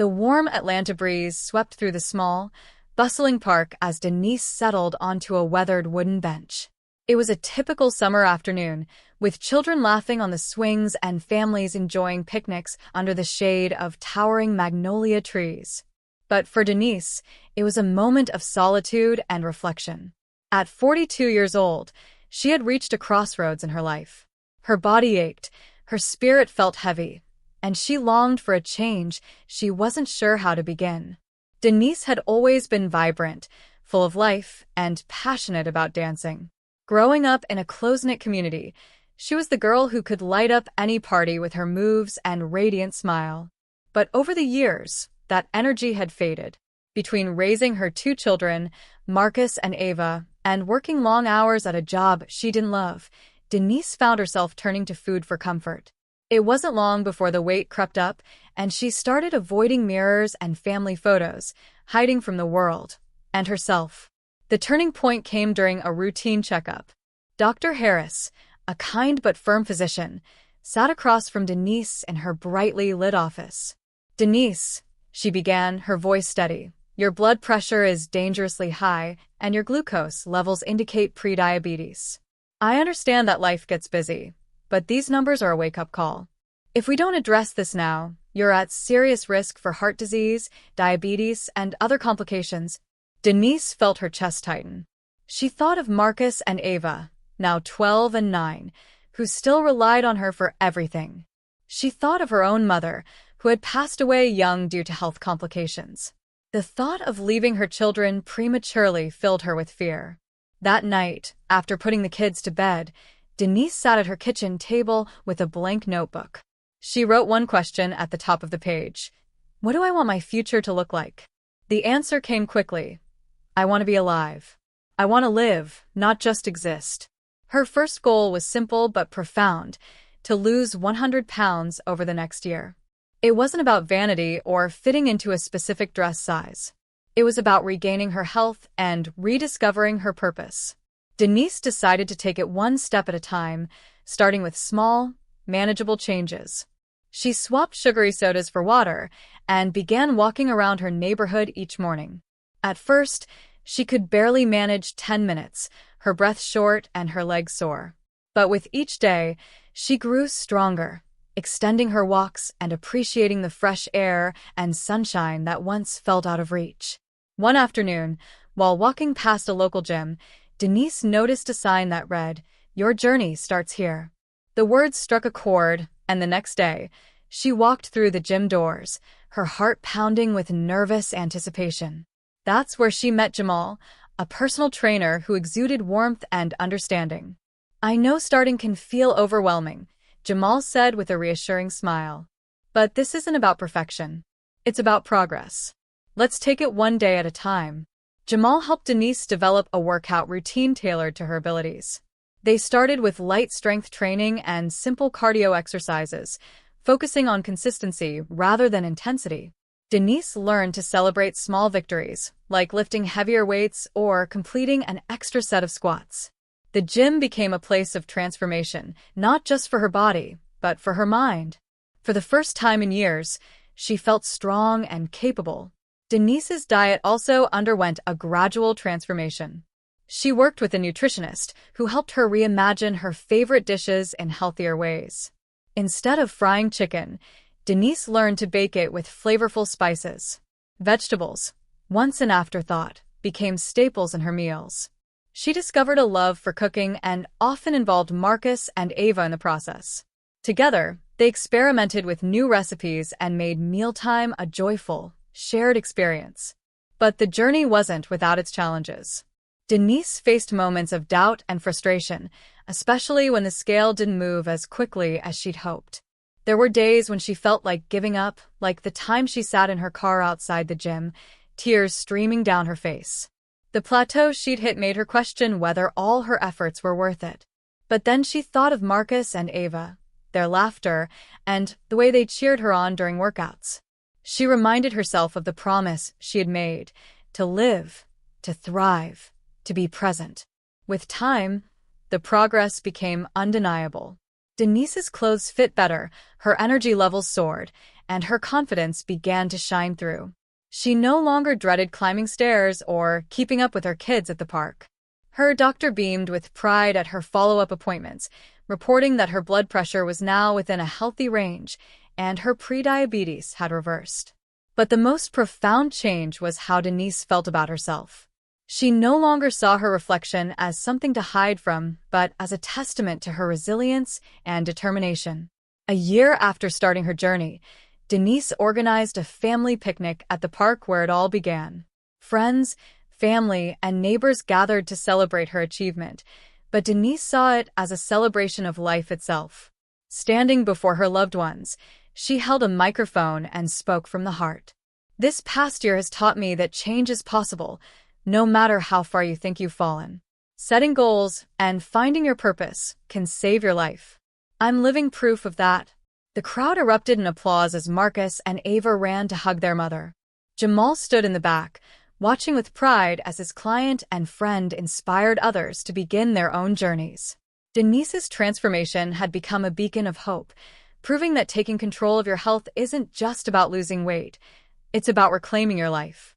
The warm Atlanta breeze swept through the small, bustling park as Denise settled onto a weathered wooden bench. It was a typical summer afternoon, with children laughing on the swings and families enjoying picnics under the shade of towering magnolia trees. But for Denise, it was a moment of solitude and reflection. At 42 years old, she had reached a crossroads in her life. Her body ached, her spirit felt heavy, and she longed for a change she wasn't sure how to begin. Denise had always been vibrant, full of life, and passionate about dancing. Growing up in a close-knit community, she was the girl who could light up any party with her moves and radiant smile. But over the years, that energy had faded. Between raising her two children, Marcus and Ava, and working long hours at a job she didn't love, Denise found herself turning to food for comfort. It wasn't long before the weight crept up, and she started avoiding mirrors and family photos, hiding from the world and herself. The turning point came during a routine checkup. Dr. Harris, a kind but firm physician, sat across from Denise in her brightly lit office. "Denise," she began, her voice steady, "your blood pressure is dangerously high, and your glucose levels indicate prediabetes. I understand that life gets busy, but these numbers are a wake-up call. If we don't address this now, you're at serious risk for heart disease, diabetes, and other complications." Denise felt her chest tighten. She thought of Marcus and Ava, now 12 and 9, who still relied on her for everything. She thought of her own mother, who had passed away young due to health complications. The thought of leaving her children prematurely filled her with fear. That night, after putting the kids to bed, Denise sat at her kitchen table with a blank notebook. She wrote one question at the top of the page. "What do I want my future to look like?" The answer came quickly. "I want to be alive. I want to live, not just exist." Her first goal was simple but profound: to lose 100 pounds over the next year. It wasn't about vanity or fitting into a specific dress size. It was about regaining her health and rediscovering her purpose. Denise decided to take it one step at a time, starting with small, manageable changes. She swapped sugary sodas for water and began walking around her neighborhood each morning. At first, she could barely manage 10 minutes, her breath short and her legs sore. But with each day, she grew stronger, extending her walks and appreciating the fresh air and sunshine that once felt out of reach. One afternoon, while walking past a local gym, Denise noticed a sign that read, "Your journey starts here." The words struck a chord, and the next day, she walked through the gym doors, her heart pounding with nervous anticipation. That's where she met Jamal, a personal trainer who exuded warmth and understanding. "I know starting can feel overwhelming," Jamal said with a reassuring smile. "But this isn't about perfection. It's about progress. Let's take it one day at a time." Jamal helped Denise develop a workout routine tailored to her abilities. They started with light strength training and simple cardio exercises, focusing on consistency rather than intensity. Denise learned to celebrate small victories, like lifting heavier weights or completing an extra set of squats. The gym became a place of transformation, not just for her body, but for her mind. For the first time in years, she felt strong and capable. Denise's diet also underwent a gradual transformation. She worked with a nutritionist who helped her reimagine her favorite dishes in healthier ways. Instead of frying chicken, Denise learned to bake it with flavorful spices. Vegetables, once an afterthought, became staples in her meals. She discovered a love for cooking and often involved Marcus and Ava in the process. Together, they experimented with new recipes and made mealtime a joyful, shared experience. But the journey wasn't without its challenges. Denise faced moments of doubt and frustration, especially when the scale didn't move as quickly as she'd hoped. There were days when she felt like giving up, like the time she sat in her car outside the gym, tears streaming down her face. The plateau she'd hit made her question whether all her efforts were worth it. But then she thought of Marcus and Ava, their laughter, and the way they cheered her on during workouts. She reminded herself of the promise she had made, to live, to thrive, to be present. With time, the progress became undeniable. Denise's clothes fit better, her energy levels soared, and her confidence began to shine through. She no longer dreaded climbing stairs or keeping up with her kids at the park. Her doctor beamed with pride at her follow-up appointments, reporting that her blood pressure was now within a healthy range and her prediabetes had reversed. But the most profound change was how Denise felt about herself. She no longer saw her reflection as something to hide from, but as a testament to her resilience and determination. A year after starting her journey, Denise organized a family picnic at the park where it all began. Friends, family, and neighbors gathered to celebrate her achievement, but Denise saw it as a celebration of life itself. Standing before her loved ones, she held a microphone and spoke from the heart. "This past year has taught me that change is possible, no matter how far you think you've fallen. Setting goals and finding your purpose can save your life. I'm living proof of that." The crowd erupted in applause as Marcus and Ava ran to hug their mother. Jamal stood in the back, watching with pride as his client and friend inspired others to begin their own journeys. Denise's transformation had become a beacon of hope, proving that taking control of your health isn't just about losing weight, it's about reclaiming your life.